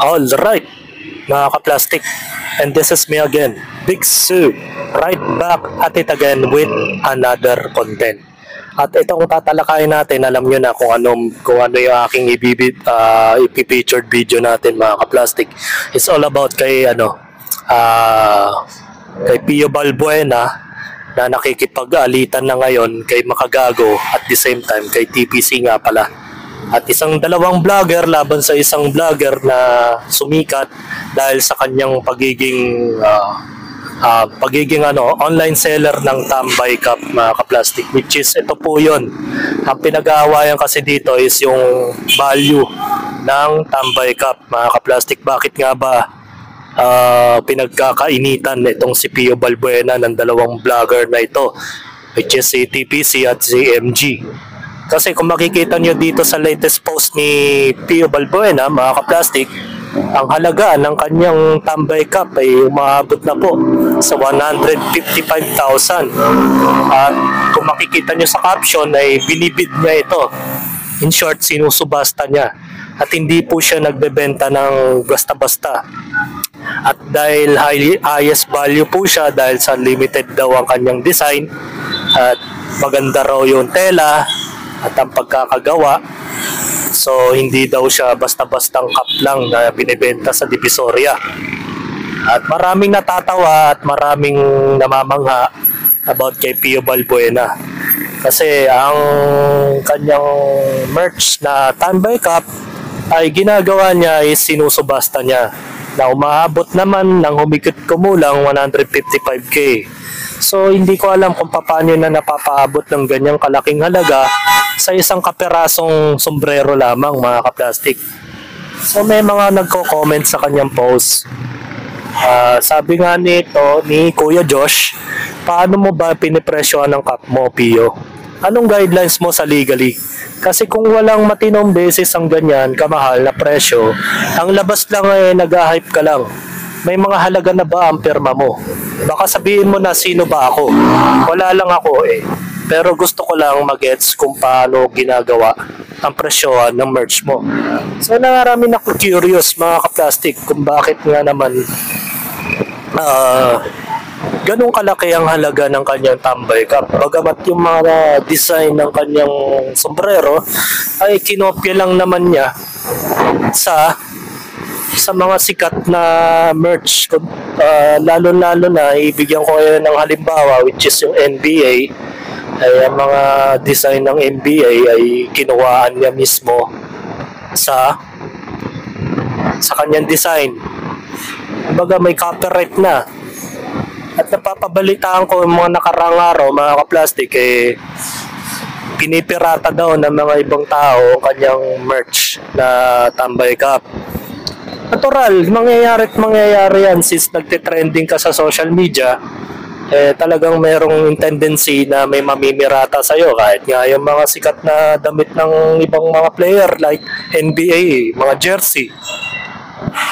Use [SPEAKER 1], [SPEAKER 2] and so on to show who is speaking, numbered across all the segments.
[SPEAKER 1] All right, mga ka-plastic. And this is me again, Big Sue, right back at it again with another content. At itong tatalakayin natin, alam nyo na kung ano yung aking ipipictured video natin, mga ka-plastic. It's all about kay kay Pio Balbuena na nakikipag-alitan na ngayon kay Makagago at the same time kay TPC nga pala. At dalawang vlogger laban sa isang vlogger na sumikat dahil sa kanyang pagiging online seller ng Tambay Cup, mga ka-plastic, which is ito po yun. Ang pinag-aawayan kasi dito is yung value ng Tambay Cup, mga ka-plastic. Bakit nga ba pinagkakainitan itong si Pio Balbuena ng dalawang vlogger na ito, which is si TPC at si MG? Kasi kung makikita nyo dito sa latest post ni Pio Balbuena, mga ka-plastic, ang halaga ng kanyang Tambay Cup ay umaabot na po sa 155,000. At kung makikita nyo sa caption ay binibid niya ito. In short, sinusubasta niya. At hindi po siya nagbebenta ng basta-basta. At dahil highest value po siya, dahil sa limited daw ang kanyang design, at maganda raw yung tela at ang pagkakagawa, so hindi daw siya basta-bastang cup lang na binibenta sa Divisoria. At maraming natatawa at maraming namamangha about kay Pio Balbuena. Kasi ang kanyang merch na Tambay Cup ay ginagawa niya is sinusubasta niya na umaabot naman ng humigit kumulang 155K. So hindi ko alam kung paano na napapaabot ng ganyang kalaking halaga sa isang kaperasong sombrero lamang, mga ka-plastic. So may mga nagko-comment sa kanyang post. Sabi nga nito ni Kuya Josh, paano mo ba pinipresyohan ng cup mo, Pio? Anong guidelines mo sa legally? Kasi kung walang matinong basis ang ganyan kamahal na presyo, ang labas lang ay nag-hype ka lang. May mga halaga na ba ang pirma mo? Baka sabihin mo na sino ba ako? Wala lang ako eh. Pero gusto ko lang mag-gets kung paano ginagawa ang presyohan ng merch mo. So narami na ako curious, mga ka-plastic, kung bakit nga naman ganun kalaki ang halaga ng kanyang Tambay Cup. Bagamat yung mga design ng kanyang sombrero ay kinopya lang naman niya sa mga sikat na merch. Lalo-lalo na ibigyan ko kayo ng halimbawa, which is yung NBA. Ay ang mga design ng NBA ay kinuhaan niya mismo sa kanyang design. Kumbaga may copyright na. At napapabalitaan ko yung mga nakarang araw, mga ka-plastic, pinipirata daw ng mga ibang tao kanyang merch na Tambay Cup. Natural, mangyayari yan since nagtitrending ka sa social media. Talagang merong tendency na may mamimirata sa'yo, kahit nga yung mga sikat na damit ng ibang mga player like NBA, mga jersey,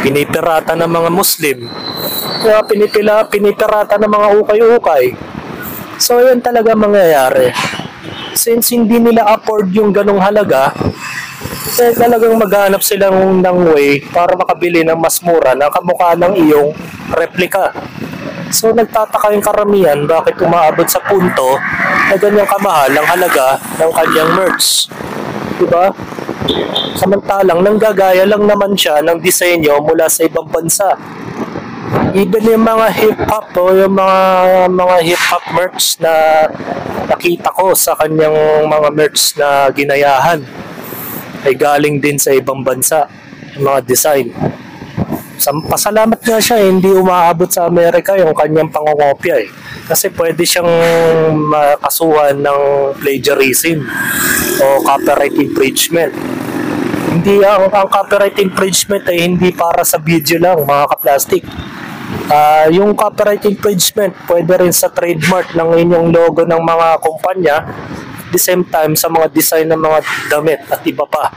[SPEAKER 1] pinipirata ng mga Muslim, kaya pinipirata ng mga ukay-ukay. So yan talaga mangyayari. Since hindi nila afford yung ganong halaga, talagang maghanap silang ng way para makabili ng mas mura na kamukha ng iyong replika. So nagtataka yung karamihan bakit umaabot sa punto na ganyang kamahal ang halaga ng kanyang merch. Diba? Samantalang nanggagaya lang naman siya ng disenyo mula sa ibang bansa. Even yung mga hip-hop o yung mga hip-hop merch na nakita ko sa kanyang mga merch na ginayahan ay galing din sa ibang bansa, yung mga design. Pasalamat nga siya, hindi umaabot sa Amerika yung kanyang pangongopya kasi pwede siyang makasuhan ng plagiarism o copyright infringement. Hindi ang copyright infringement ay hindi para sa video lang, mga ka-plastic. Yung copyright infringement pwede rin sa trademark ng inyong logo ng mga kumpanya, the same time sa mga design ng mga damit at iba pa.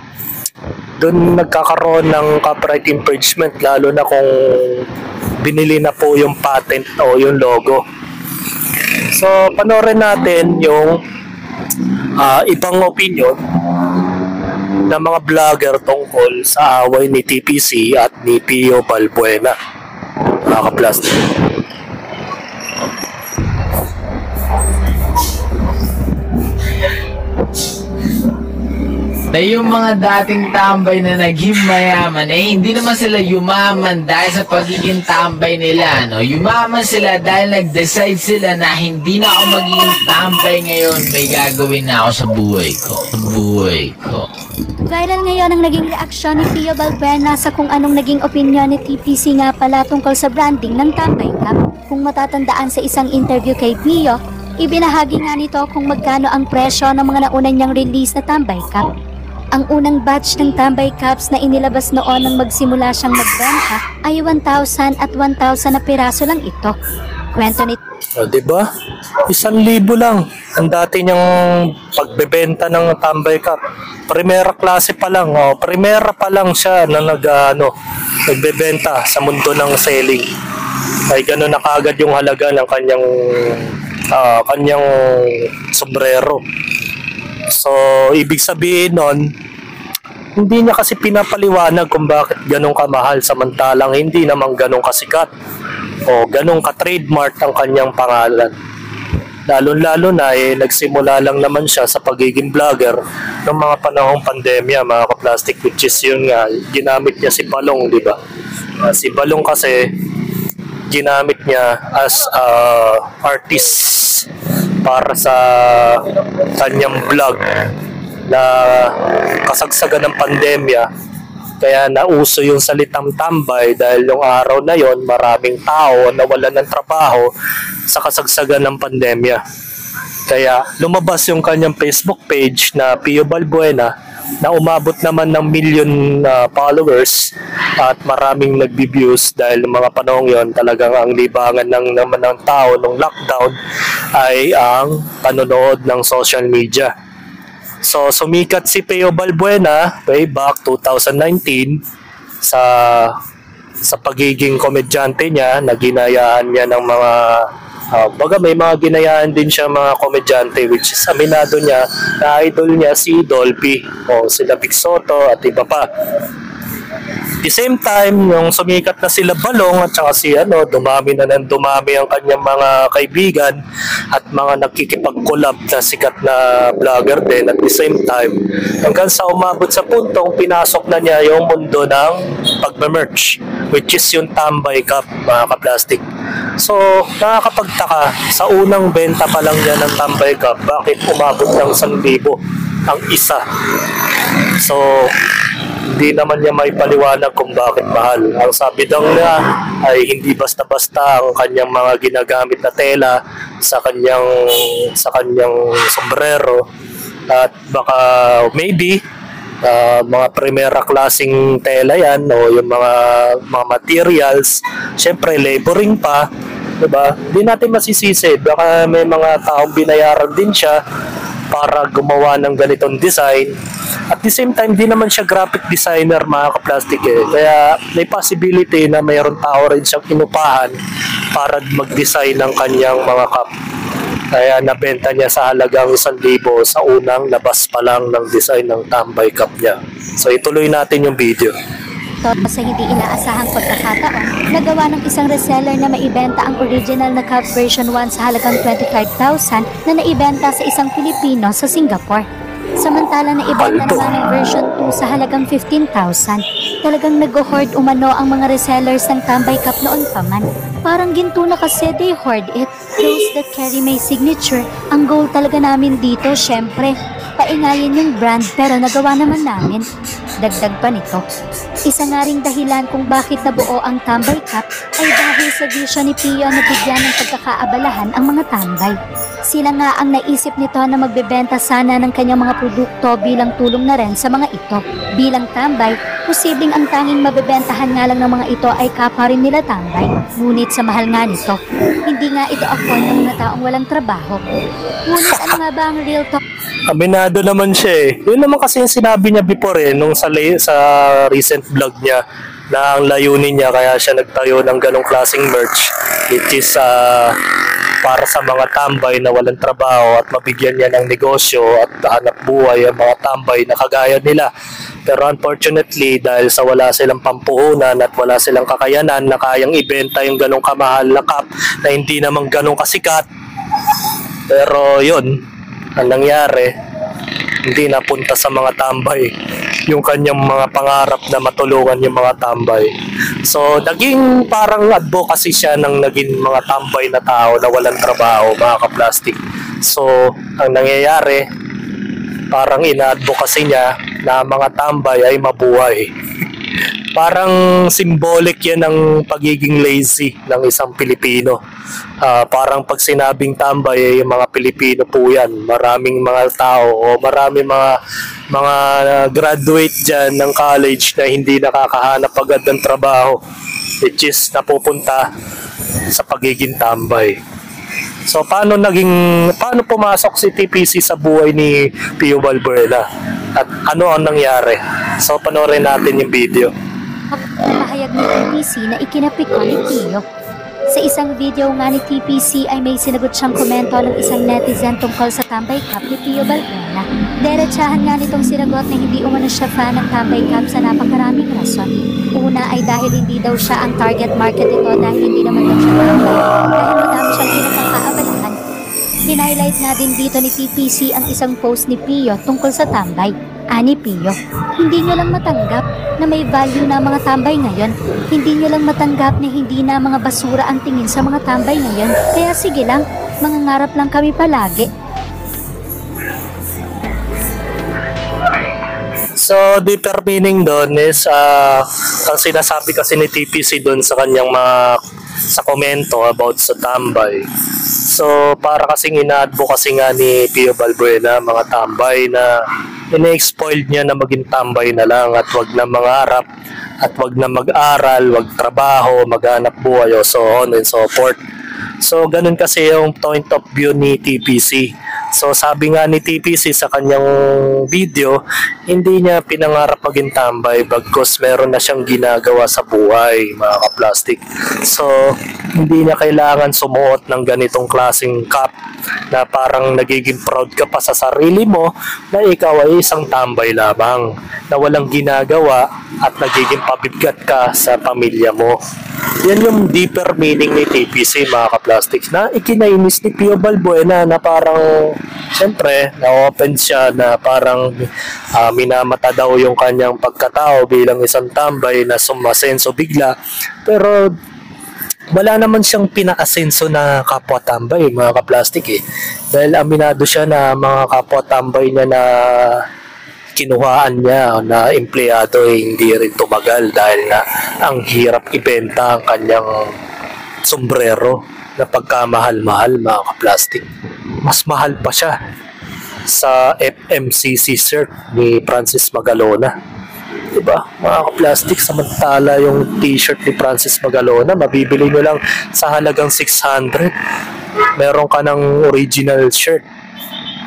[SPEAKER 1] Doon nagkakaroon ng copyright infringement, lalo na kung binili na po yung patent o yung logo. So panoorin natin yung ibang opinion ng mga vlogger tungkol sa away ni TPC at ni Pio Balbuena, mga kaplastic.
[SPEAKER 2] Na yung mga dating tambay na naging mayaman, hindi naman sila yumaman dahil sa pagiging tambay nila, no? Yumaman sila dahil nag-decide sila na hindi na ako magiging tambay ngayon, may gagawin na ako sa buhay ko.
[SPEAKER 3] Viral ngayon ang naging reaksyon ni Pio Balbuena sa kung anong naging opinion ni TPC nga pala tungkol sa branding ng Tambay Cup. Kung matatandaan sa isang interview kay Pio, ibinahagi nga nito kung magkano ang presyo ng mga nauna niyang release na Tambay Cup. Ang unang batch ng Tambay Cups na inilabas noon nang magsimula siyang magbenta ay 1,000 at 1,000 na piraso lang ito. Kwento ni
[SPEAKER 1] Diba? 1,000 lang ang dati niyang pagbebenta ng Tambay Cup. Primera klase pa lang, primera pa lang siya na nagbebenta sa mundo ng selling. Ay gano'n na kaagad yung halaga ng kanyang sombrero. So, ibig sabihin nun, hindi niya kasi pinapaliwanag kung bakit ganun kamahal samantalang hindi naman ganun kasikat o ganun ka-trademark ang kanyang pangalan. Lalo-lalo na nagsimula lang naman siya sa pagiging vlogger ng mga panahong pandemya, mga kaplastic, which is yun nga, ginamit niya si Balong, di ba? Si Balong kasi ginamit niya as artist para sa kanyang vlog na kasagsagan ng pandemya. Kaya nauso yung salitang tambay dahil yung araw na yon maraming tao nawalan ng trabaho sa kasagsagan ng pandemya. Kaya lumabas yung kanyang Facebook page na Pio Balbuena na umabot naman ng million followers at maraming nagbi-views dahil ng mga panahong yon talagang ang libangan naman ng tao nung lockdown ay ang panonood ng social media. So sumikat si Pio Balbuena way back 2019 sa pagiging komedyante niya na ginayaan niya ng mga baga may mga ginayaan din siya mga komedyante, which is aminado niya na idol niya si Dolphy o sila Vic Soto at iba pa. The same time, yung sumikat na sila Balong at saka si dumami ang kanyang mga kaibigan at mga nakikipag-collab na sikat na vlogger din at the same time. Hanggang sa umabot sa puntong pinasok na niya yung mundo ng pagme-merch, which is yung Tambay Cup, mga kaplastic. So, nakakapagtaka, sa unang benta pa lang niya ng Tambay Cup, bakit umabot ng 1,000 ang isa? So, hindi naman niya may paliwanag kung bakit mahal. Ang sabi daw niya ay hindi basta-basta ang kanyang mga ginagamit na tela sa kanyang sombrero at baka maybe mga primera klaseng tela yan o yung mga materials, syempre laboring pa, diba? Hindi natin masisisi, baka may mga taong binayaran din siya para gumawa ng ganitong design. At the same time, di naman siya graphic designer, mga kaplastic Kaya may possibility na mayroon tao rin siyang inupahan para mag-design ng kanyang mga cup. Kaya nabenta niya sa halagang 1,000 sa unang labas pa lang ng design ng Tambay Cup niya. So ituloy natin yung video.
[SPEAKER 3] sa hindi inaasahang pagkakataon, nagawa ng isang reseller na maibenta ang original na cup version 1 sa halagang 25,000 na naibenta sa isang Pilipino sa Singapore. Samantala na ibenta naman ng version 2 sa halagang 15,000. Talagang nag-hoard umano ang mga resellers ng Tambay Cup noon pa man. Parang ginto na kasi they hoard it. Those that carry my signature. Ang goal talaga namin dito, syempre, paingayin yung brand pero nagawa naman namin. Dagdag pa nito. Isa nga ring dahilan kung bakit nabuo ang Tambay Cup ay dahil sa vision ni Pio na bigyan ng pagkakaabalahan ang mga tambay. Sila nga ang naisip nito na magbebenta sana ng kanyang mga produkto bilang tulong na rin sa mga ito. Bilang tambay, posibleng ang tanging mabebentahan nga lang ng mga ito ay kapwa rin nila tambay. Ngunit sa mahal nga nito, hindi nga ito afford ng mga taong walang trabaho. Ngunit ano nga ba ang real talk?
[SPEAKER 1] Aminado naman siya eh. Yun naman kasi yung sinabi niya before nung sa recent vlog niya na ang layunin niya kaya siya nagtayo ng ganong klaseng merch, which is para sa mga tambay na walang trabaho at mabigyan niya ng negosyo at hanap buhay ang mga tambay na kagaya nila. Pero unfortunately, dahil sa wala silang pampuhunan at wala silang kakayanan na kayang ibenta yung ganong kamahal na cup na hindi naman ganong kasikat, pero yun, ang nangyari, hindi napunta sa mga tambay yung kanyang mga pangarap na matulungan yung mga tambay. So, naging parang advocacy siya ng naging mga tambay na tao na walang trabaho, mga kaplastik. So, ang nangyayari, parang ina-advocacy niya na mga tambay ay mabuhay. Parang symbolic yan ng pagiging lazy ng isang Pilipino. Parang pag sinabing tambay ay yung mga Pilipino po yan. Maraming mga tao o maraming mga graduate dyan ng college na hindi nakakahanap agad ng trabaho, which is napupunta sa pagiging tambay. So paano pumasok si TPC sa buhay ni Pio Balbuena at ano ang nangyari? So panoorin natin yung video.
[SPEAKER 3] Pahayag ni TPC na ikinapikon ni Pio. Sa isang video nga ni TPC ay may sinagot siyang komento ng isang netizen tungkol sa Tambay Cup ni Pio Balbuena. Diretsahan nga nitong sinagot na hindi umano siya fan ng Tambay Cup sa napakaraming rason. Una ay dahil hindi daw siya ang target market ito dahil hindi naman daw siya tambay, dahil madami siyang pinapakaabalahan. Hinighlight nga din dito ni TPC ang isang post ni Pio tungkol sa tambay. Ani Pio, hindi nyo lang matanggap na may value na mga tambay ngayon. Hindi nyo lang matanggap na hindi na mga basura ang tingin sa mga tambay ngayon. Kaya sige lang, mangangarap lang kami palagi.
[SPEAKER 1] So, deeper meaning doon is ang sinasabi kasi ni TPC doon sa kanyang sa komento about sa tambay. So, para kasing ina-advocacy nga ni Pio Balbuena mga tambay na ina-exploit niya na maging tambay na lang at wag na mangarap at wag na mag-aral, wag trabaho, maghanap buhay o so on and so forth. So, ganun kasi yung point of view ni TPC. So, sabi nga ni TPC sa kanyang video, hindi niya pinangarap maging tambay bagkus meron na siyang ginagawa sa buhay, mga kaplastik. So, hindi niya kailangan sumuot ng ganitong klaseng cap na parang nagiging proud ka pa sa sarili mo na ikaw ay isang tambay lamang na walang ginagawa at nagiging pabigat ka sa pamilya mo. Yan yung deeper meaning ni TPC, mga kaplastics, na ikinainis ni Pio Balbuena na parang siyempre na-open siya na parang minamata daw yung kanyang pagkatao bilang isang tambay na sumasenso bigla, pero wala naman siyang pinaasenso na kapwa-tambay, mga kaplastik dahil aminado siya na mga kapwa-tambay niya na kinuhaan niya na empleyado hindi rin tumagal dahil na ang hirap ibenta ang kanyang sombrero na pagkamahal-mahal, mga kaplastik. Mas mahal pa siya sa FMCC shirt ni Francis Magalona. Diba, mga kaplastik, samantala yung t-shirt ni Francis Magalona mabibili nyo lang sa halagang 600. Meron ka ng original shirt,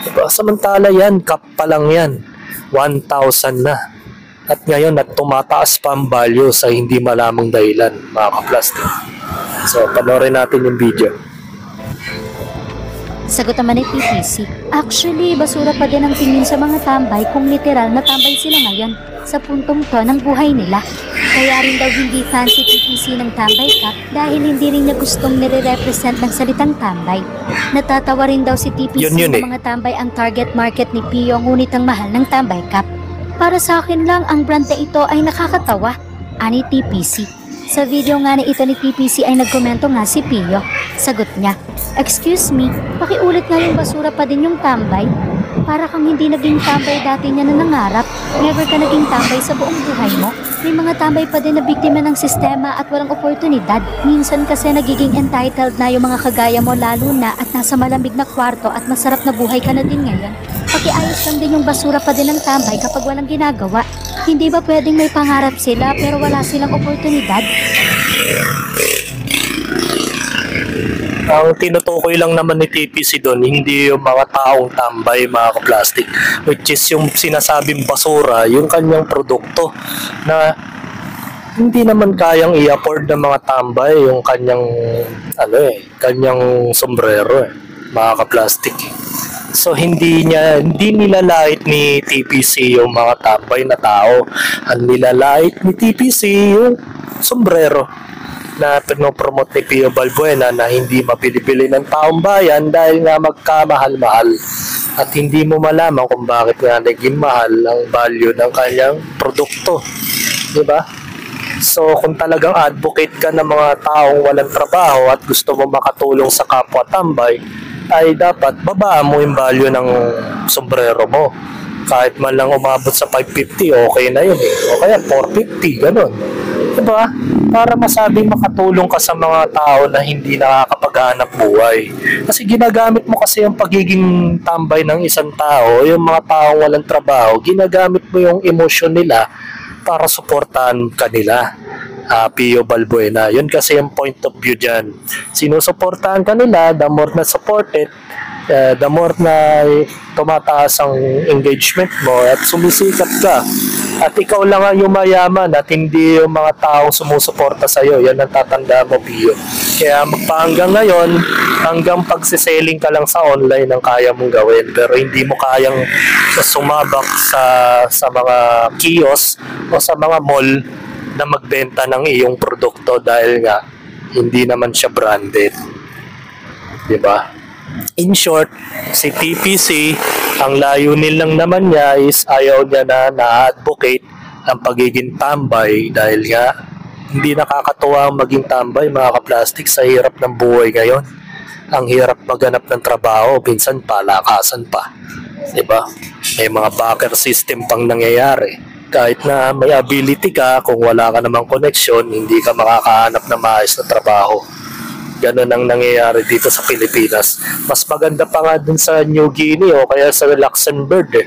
[SPEAKER 1] diba? Samantala yan, cup pa lang yan, 1,000 na. At ngayon at tumataas pa ang value sa hindi malamang dahilan, mga kaplastik. So panoorin natin yung video.
[SPEAKER 3] Sagot naman ni TPC, actually basura pa din ang tingin sa mga tambay kung literal na tambay sila ngayon sa puntong to ng buhay nila. Kaya rin daw hindi fan si TPC ng Tambay Cup dahil hindi rin niya gustong nire-represent ng salitang tambay. Natatawa rin daw si TPC ng mga tambay ang target market ni Pio, ngunit ang mahal ng Tambay Cup. Para sa akin lang ang brand na ito ay nakakatawa, ani TPC. Sa video nga na ito ni TPC ay nagkomento nga si Pio. Sagot niya, excuse me, pakiulit nga yung basura pa din yung tambay. Para kang hindi naging tambay dati niya na nangarap, never ka naging tambay sa buong buhay mo. May mga tambay pa din na biktima ng sistema at walang oportunidad. Minsan kasi nagiging entitled na yung mga kagaya mo, lalo na at nasa malamig na kwarto at masarap na buhay ka na din ngayon. Pakiayos lang din yung basura pa din ng tambay kapag walang ginagawa. Hindi ba pwedeng may pangarap sila pero wala silang oportunidad?
[SPEAKER 1] Ang tinutukoy lang naman ni TPC doon, hindi yung mga taong tambay, mga kaplastik, which is yung sinasabing basura, yung kanyang produkto na hindi naman kayang i-afford ng mga tambay yung kanyang sombrero mga ka-plastic. So hindi nilalait ni TPC yung mga tambay na tao. Ang nilalait ni TPC yung sombrero na pinopromote ni Pio Balbuena na hindi mabili-bili ng taong bayan dahil nga magkamahal-mahal. At hindi mo malaman kung bakit nga naging mahal ang value ng kanyang produkto. Diba? So kung talagang advocate ka ng mga taong walang trabaho at gusto mo makatulong sa kapwa tambay, ay dapat babaan mo yung value ng sombrero mo. Kahit man lang umabot sa 550, okay na yun O kaya 450, ganun. Diba? Para masabing makatulong ka sa mga tao na hindi nakakapaghanap buhay. Kasi ginagamit mo kasi yung pagiging tambay ng isang tao, yung mga taong walang trabaho, ginagamit mo yung emosyon nila para suportahan kanila. Pio Balbuena. Yun kasi yung point of view dyan. Sinusuportahan ka nila, the more na supported, the more na tumataas ang engagement mo at sumisikat ka. At ikaw lang ang yumayaman at hindi yung mga taong sumusuporta sa'yo. Yan ang tatanda mo, Pio. Kaya magpahanggang ngayon, hanggang pagsiselling ka lang sa online ang kaya mong gawin. Pero hindi mo kayang sumabak sa mga kiosk o sa mga mall na magbenta ng iyong produkto dahil nga hindi naman siya branded. Diba? In short, si TPC, ang layunin lang naman niya is ayaw niya na advocate ang pagiging tambay dahil nga hindi nakakatuwa ang maging tambay mga ka-plastic sa hirap ng buhay ngayon. Ang hirap maghanap ng trabaho, minsan palakasan pa. Diba? May mga backer system pang nangyayari. Kahit na may ability ka, kung wala ka namang connection, hindi ka makakahanap na maayos na trabaho. Ganun ang nangyayari dito sa Pilipinas. Mas maganda pa nga dun sa New Guinea o kaya sa Luxembourg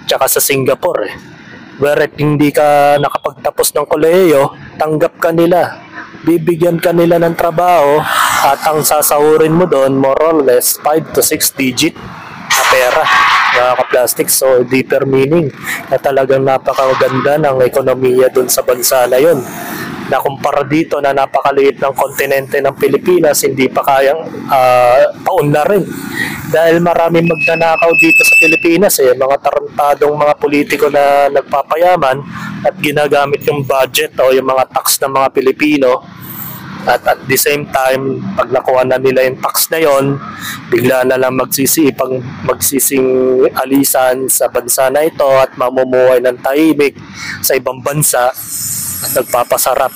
[SPEAKER 1] tsaka sa Singapore Where hindi ka nakapagtapos ng kolehiyo, tanggap ka nila. Bibigyan ka nila ng trabaho at ang sasahurin mo doon, more or less, 5 to 6 digit na pera. Nakaka-plastic, so deeper meaning na talagang napakaganda ng ekonomiya dun sa bansa na yun, na kumpara dito na napakaliit ng kontinente ng Pilipinas, hindi pa kayang paunlarin dahil maraming magnanakaw dito sa Pilipinas mga tarantadong mga politiko na nagpapayaman at ginagamit yung budget o yung mga tax ng mga Pilipino. At the same time, pag nakuha na nila yung tax na yon, bigla na lang magsising alisan sa bansa na ito at mamumuhay ng tahimik sa ibang bansa at nagpapasarap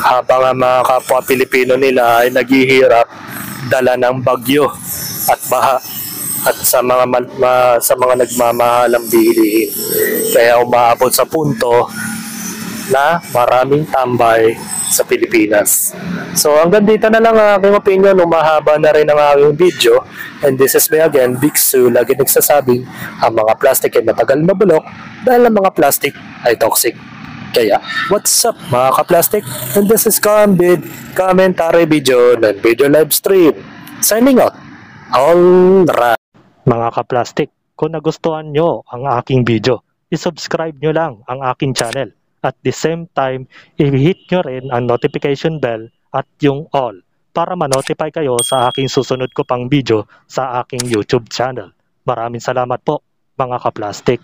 [SPEAKER 1] habang ang mga kapwa Pilipino nila ay naghihirap dala ng bagyo at baha at sa mga nagmamahalang bilihin. Kaya umaabot sa punto na maraming tambay sa Pilipinas. So hanggang dito na lang ang aking opinion. Umahaba na rin ang aking video. And this is me again, Big Sue, lagi nagsasabing ang mga plastic ay matagal mabulok dahil ang mga plastic ay toxic. Kaya, what's up mga ka-plastic? And this is Cambid, commentary video ng video live stream. Signing out. Alright. Mga ka-plastic, kung nagustuhan nyo ang aking video, isubscribe nyo lang ang aking channel. At the same time, i-hit nyo rin ang notification bell at yung all para ma-notify kayo sa aking susunod ko pang video sa aking YouTube channel. Maraming salamat po mga ka-plastic.